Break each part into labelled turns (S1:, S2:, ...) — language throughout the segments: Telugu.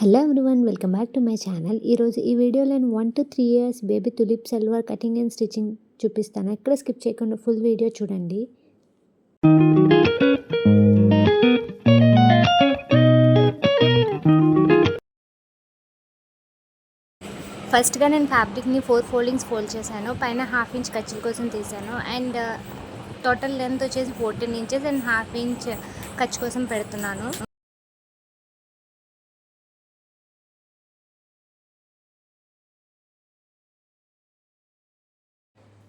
S1: Hello everyone, welcome back to my channel. ఈరోజు ఈ వీడియోలో నేను 1 to 3 years baby tulip salwar cutting and stitching చూపిస్తాను. ఎక్కడ స్కిప్ చేయకుండా ఫుల్ వీడియో చూడండి. ఫస్ట్గా నేను ఫ్యాబ్రిక్ని 4 ఫోల్డింగ్స్ ఫోల్డ్ చేశాను. పైన 1/2 ఇంచ్ ఖర్చుల కోసం తీసాను. అండ్ టోటల్ లెంత్ వచ్చేసి 14 ఇంచెస్ అండ్ 1/2 ఇంచ్ ఖర్చు కోసం పెడుతున్నాను.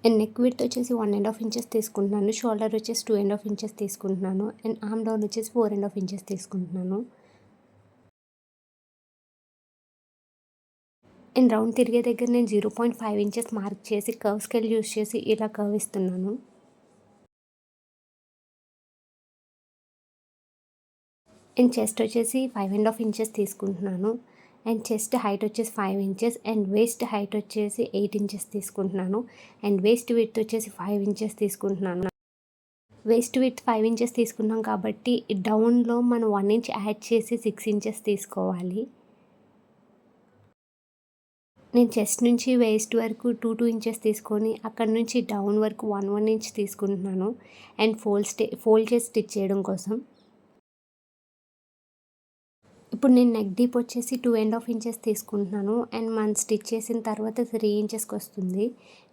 S1: అండ్ నెక్ విడ్త్ వచ్చేసి 1.5 ఇంచెస్ తీసుకుంటున్నాను. షోల్డర్ వచ్చేసి 2.5 ఇంచెస్ తీసుకుంటున్నాను. అండ్ ఆర్మ్ డౌన్ వచ్చేసి 4.5 ఇంచెస్ తీసుకుంటున్నాను. అండ్ రౌండ్ తిరిగే దగ్గర నేను 0.5 ఇంచెస్ మార్క్ చేసి కర్వ్ స్కేల్ యూస్ చేసి ఇలా కర్వ్ ఇస్తున్నాను. అండ్ చెస్ట్ వచ్చేసి 5.5 ఇంచెస్ తీసుకుంటున్నాను. అండ్ చెస్ట్ హైట్ వచ్చేసి 5 ఇంచెస్ అండ్ వేస్ట్ హైట్ వచ్చేసి 8 ఇంచెస్ తీసుకుంటున్నాను. అండ్ వేస్ట్ విడ్త్ వచ్చేసి 5 ఇంచెస్ తీసుకుంటున్నాను. వేస్ట్ విడ్త్ 5 ఇంచెస్ తీసుకున్నాం కాబట్టి డౌన్లో మనం 1 ఇంచ్ యాడ్ చేసి 6 ఇంచెస్ తీసుకోవాలి. నేను చెస్ట్ నుంచి వేస్ట్ వరకు 2 ఇంచెస్ తీసుకొని అక్కడ నుంచి డౌన్ వరకు 1 ఇంచ్ తీసుకుంటున్నాను. అండ్ ఫోల్డ్ చేసి స్టిచ్ చేయడం కోసం. ఇప్పుడు నేను నెక్ డీప్ వచ్చేసి 2.5 ఇంచెస్ తీసుకుంటున్నాను. అండ్ మనం స్టిచ్ చేసిన తర్వాత 3 ఇంచెస్కి వస్తుంది.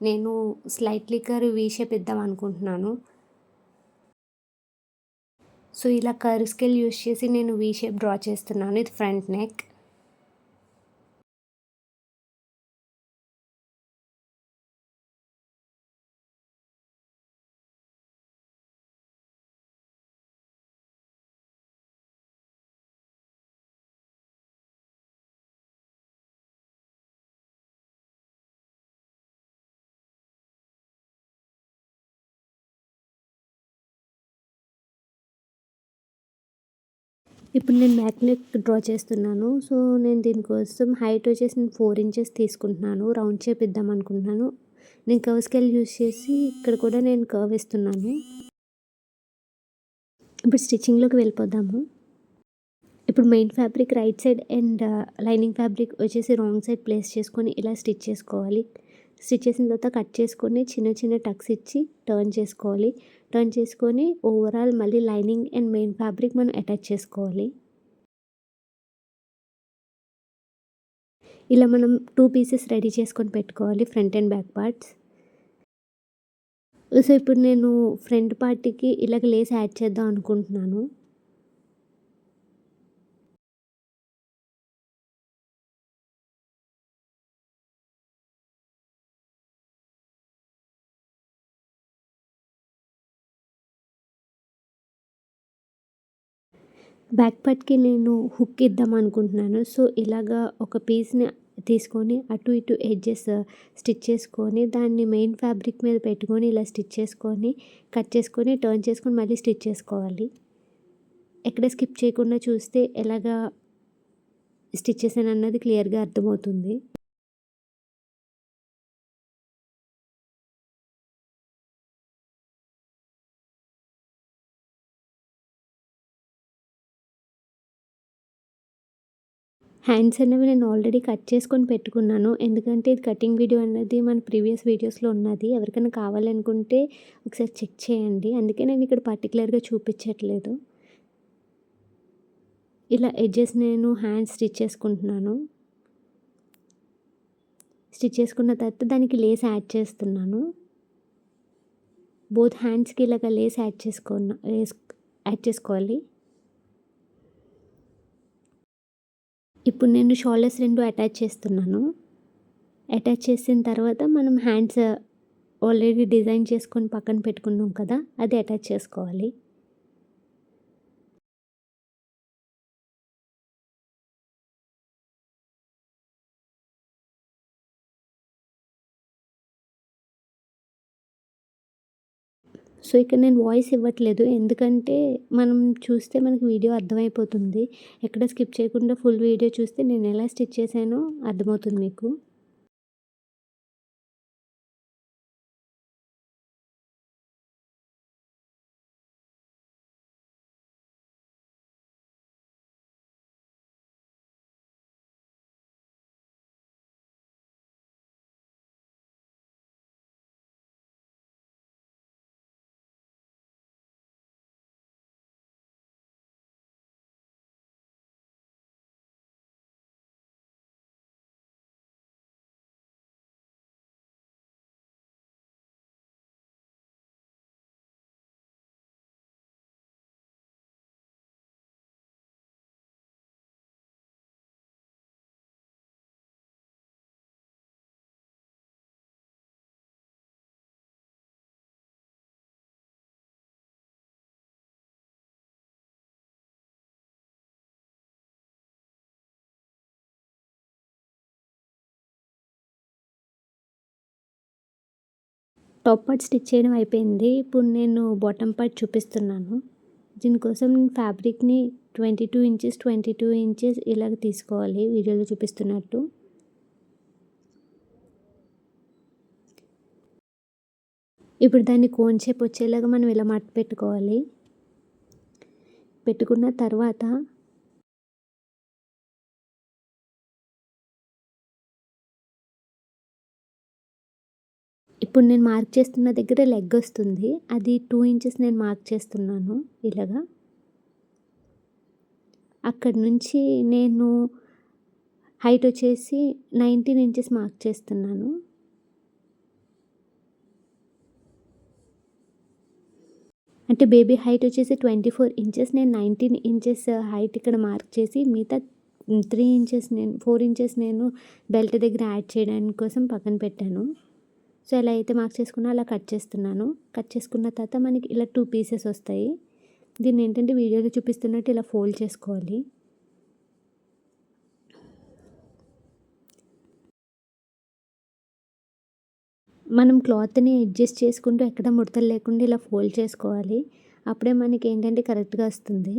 S1: నేను స్లైట్లీ వీ షేప్ ఇద్దాం అనుకుంటున్నాను. సో ఇలా కర్వ్ స్కేల్ యూస్ చేసి నేను వీ షేప్ డ్రా చేస్తున్నాను. ఇది ఫ్రంట్ నెక్. ఇప్పుడు నేను బ్యాక్ నెక్ డ్రా చేస్తున్నాను. సో నేను దీనికోసం హైట్ వచ్చేసి నేను 4 ఇంచెస్ తీసుకుంటున్నాను. రౌండ్ షేప్ ఇద్దాం అనుకుంటున్నాను. నేను కర్వ్ స్కేల్ యూస్ చేసి ఇక్కడ కూడా నేను కర్వ్ ఇస్తున్నాను. ఇప్పుడు స్టిచ్చింగ్లోకి వెళ్ళిపోదాము. ఇప్పుడు main fabric right side and lining fabric వచ్చేసి రాంగ్ సైడ్ ప్లేస్ చేసుకొని ఇలా స్టిచ్ చేసుకోవాలి. స్టిచ్ చేసిన తర్వాత కట్ చేసుకొని చిన్న చిన్న టక్స్ ఇచ్చి టర్న్ చేసుకోవాలి. టర్న్ చేసుకొని ఓవరాల్ మళ్ళీ లైనింగ్ అండ్ మెయిన్ ఫ్యాబ్రిక్ మనం అటాచ్ చేసుకోవాలి. ఇలా మనం 2 పీసెస్ రెడీ చేసుకొని పెట్టుకోవాలి, front and back parts. So ఇప్పుడు నేను ఫ్రంట్ పార్ట్కి ఇలాగ లేస్ యాడ్ చేద్దాం అనుకుంటున్నాను. బ్యాక్ పార్ట్కి నేను హుక్ ఇద్దాం అనుకుంటున్నాను. సో ఇలాగా ఒక పీస్ని తీసుకొని అటు ఇటు ఎడ్జెస్ స్టిచ్ చేసుకొని దాన్ని మెయిన్ ఫ్యాబ్రిక్ మీద పెట్టుకొని ఇలా స్టిచ్ చేసుకొని కట్ చేసుకొని టర్న్ చేసుకొని మళ్ళీ స్టిచ్ చేసుకోవాలి. ఎక్కడ స్కిప్ చేయకుండా చూస్తే ఎలాగా స్టిచ్ చేశాను అన్నది క్లియర్గా అర్థమవుతుంది. హ్యాండ్స్ అనేవి నేను ఆల్రెడీ కట్ చేసుకొని పెట్టుకున్నాను. ఎందుకంటే ఇది కటింగ్ వీడియో అన్నది మన ప్రీవియస్ వీడియోస్లో ఉన్నది. ఎవరికైనా కావాలనుకుంటే ఒకసారి చెక్ చేయండి. అందుకే నేను ఇక్కడ పర్టికులర్గా చూపించట్లేదు. ఇలా ఎడ్జెస్ నేను హ్యాండ్స్ స్టిచ్ చేసుకుంటున్నాను. స్టిచ్ చేసుకున్న తర్వాత దానికి లేస్ యాడ్ చేస్తున్నాను. బోత్ హ్యాండ్స్కి ఇలాగ లేస్ యాడ్ చేసుకోవాలి. ఇప్పుడు నేను షోల్డర్స్ 2 అటాచ్ చేస్తున్నాను. అటాచ్ చేసిన తర్వాత మనం హ్యాండ్స్ ఆల్రెడీ డిజైన్ చేసుకొని పక్కన పెట్టుకున్నాం కదా, అది అటాచ్ చేసుకోవాలి. సో ఇక్కడ నేను వాయిస్ ఇవ్వట్లేదు. ఎందుకంటే మనం చూస్తే మనకి వీడియో అర్థమైపోతుంది. ఎక్కడ స్కిప్ చేయకుండా ఫుల్ వీడియో చూస్తే నేను ఎలా స్టిచ్ చేశానో అర్థమవుతుంది మీకు. టాప్ పార్ట్ స్టిచ్ చేయడం అయిపోయింది. ఇప్పుడు నేను బాటమ్ పార్ట్ చూపిస్తున్నాను. దీనికోసం ఫ్యాబ్రిక్‌ని 22 ఇంచెస్, 22 ఇంచెస్ ఇలాగ తీసుకోవాలి వీడియోలో చూపిస్తున్నట్టు. ఇప్పుడు దాన్ని కోన్ షేప్ వచ్చేలాగా మనం ఇలా మడత పెట్టుకోవాలి. పెట్టుకున్న తర్వాత ఇప్పుడు నేను మార్క్ చేస్తున్న దగ్గర లెగ్ వస్తుంది. అది 2 ఇంచెస్ నేను మార్క్ చేస్తున్నాను ఇలాగా. అక్కడి నుంచి నేను హైట్ వచ్చేసి 19 ఇంచెస్ మార్క్ చేస్తున్నాను. అంటే బేబీ హైట్ వచ్చేసి 24 ఇంచెస్. నేను 19 ఇంచెస్ హైట్ ఇక్కడ మార్క్ చేసి మిగతా 4 ఇంచెస్ నేను బెల్ట్ దగ్గర యాడ్ చేయడానికి కోసం పక్కన పెట్టాను. సో ఎలా అయితే మార్క్ చేసుకున్నా అలా కట్ చేస్తున్నాను. కట్ చేసుకున్న తర్వాత మనకి ఇలా 2 పీసెస్ వస్తాయి. దీన్ని ఏంటంటే వీడియోలో చూపిస్తున్నట్టు ఇలా ఫోల్డ్ చేసుకోవాలి. మనం క్లాత్‌ని అడ్జస్ట్ చేసుకుంటూ ఎక్కడ ముడతలు లేకుండా ఇలా ఫోల్డ్ చేసుకోవాలి. అప్పుడే మనకి ఏంటంటే కరెక్ట్‌గా వస్తుంది.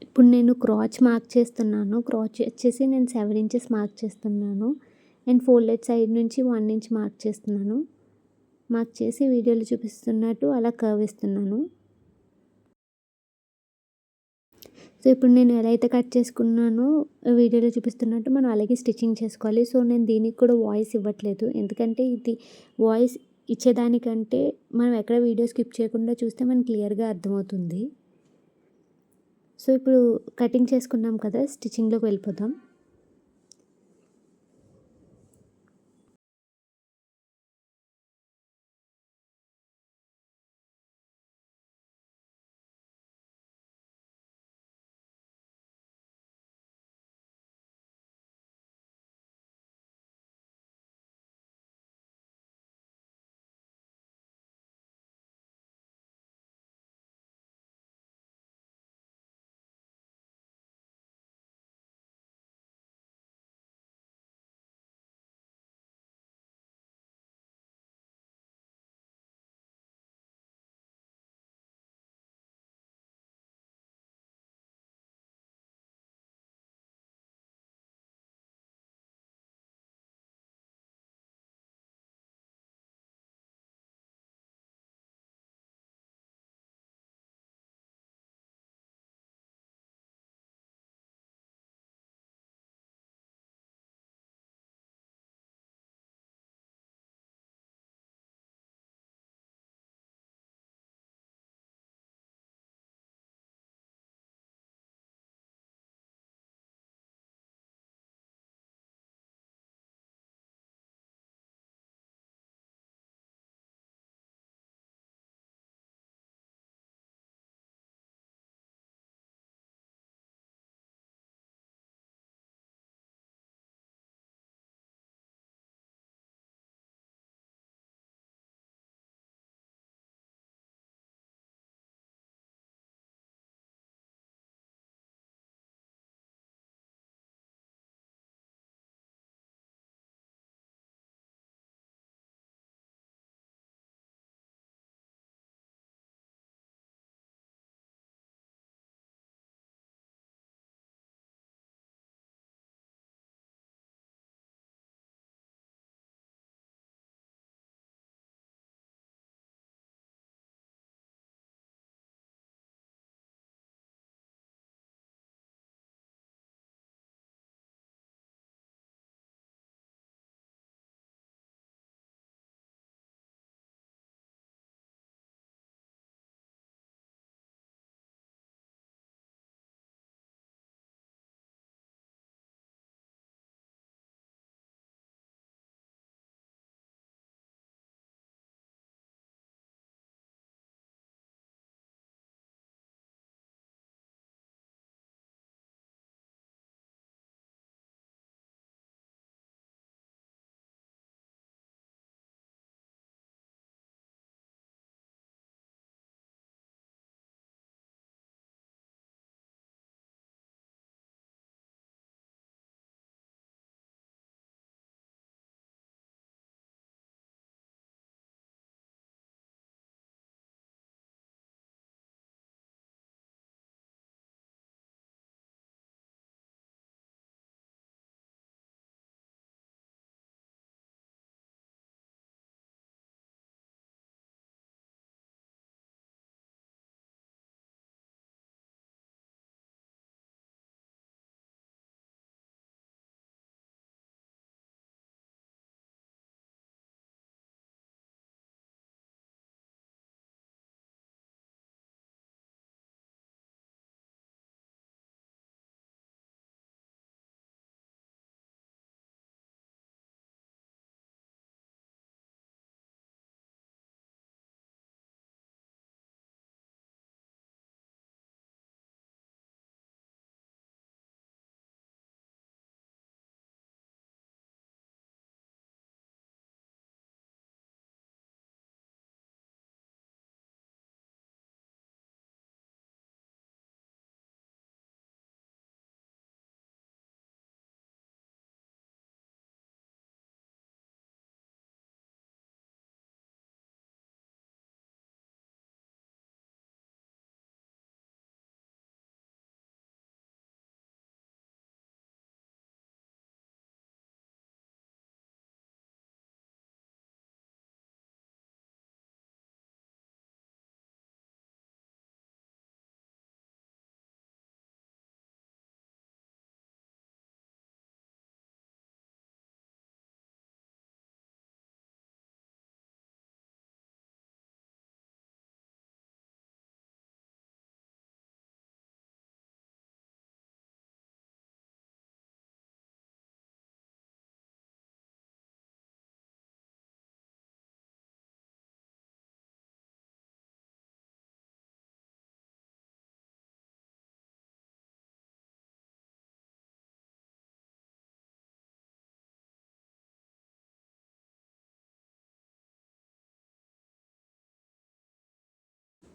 S1: ఇప్పుడు నేను క్రాచ్ మార్క్ చేస్తున్నాను. క్రాచ్ వచ్చేసి నేను 7 ఇంచెస్ మార్క్ చేస్తున్నాను. అండ్ ఫోల్డెడ్ సైడ్ నుంచి 1 ఇంచ్ మార్క్ చేస్తున్నాను. మార్క్ చేసి వీడియోలో చూపిస్తున్నట్టు అలా కర్వ్ ఇస్తున్నాను. సో ఇప్పుడు నేను ఎలా అయితే కట్ చేసుకున్నానో వీడియోలో చూపిస్తున్నట్టు మనం అలాగే స్టిచ్చింగ్ చేసుకోవాలి. సో నేను దీనికి కూడా వాయిస్ ఇవ్వట్లేదు. ఎందుకంటే ఇది వాయిస్ ఇచ్చేదానికంటే మనం ఎక్కడ వీడియో స్కిప్ చేయకుండా చూస్తే మనకి క్లియర్‌గా అర్థమవుతుంది. సో ఇప్పుడు కటింగ్ చేసుకున్నాం కదా! స్టిచ్చింగ్‌లోకి వెళ్ళిపోదాం.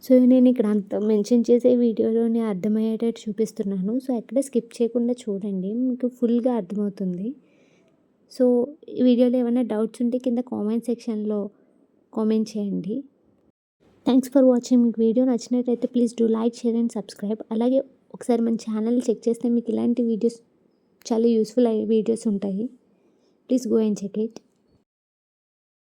S1: సో, నేను ఇక్కడ అంత మెన్షన్ చేసే వీడియోలోనే అర్థమయ్యేటట్టు చూపిస్తున్నాను. సో, ఎక్కడ స్కిప్ చేయకుండా చూడండి. మీకు ఫుల్‌గా అర్థమవుతుంది. సో, ఈ వీడియోలో ఏమైనా డౌట్స్ ఉంటే కింద కామెంట్ సెక్షన్‌లో కామెంట్ చేయండి. Thanks for watching. మీకు వీడియో నచ్చినట్టయితే please do like, share and subscribe. అలాగే ఒకసారి మన ఛానల్ చెక్ చేస్తే మీకు ఇలాంటి వీడియోస్ చాలా యూస్‌ఫుల్ అయ్యే వీడియోస్ ఉంటాయి. Please go and check it.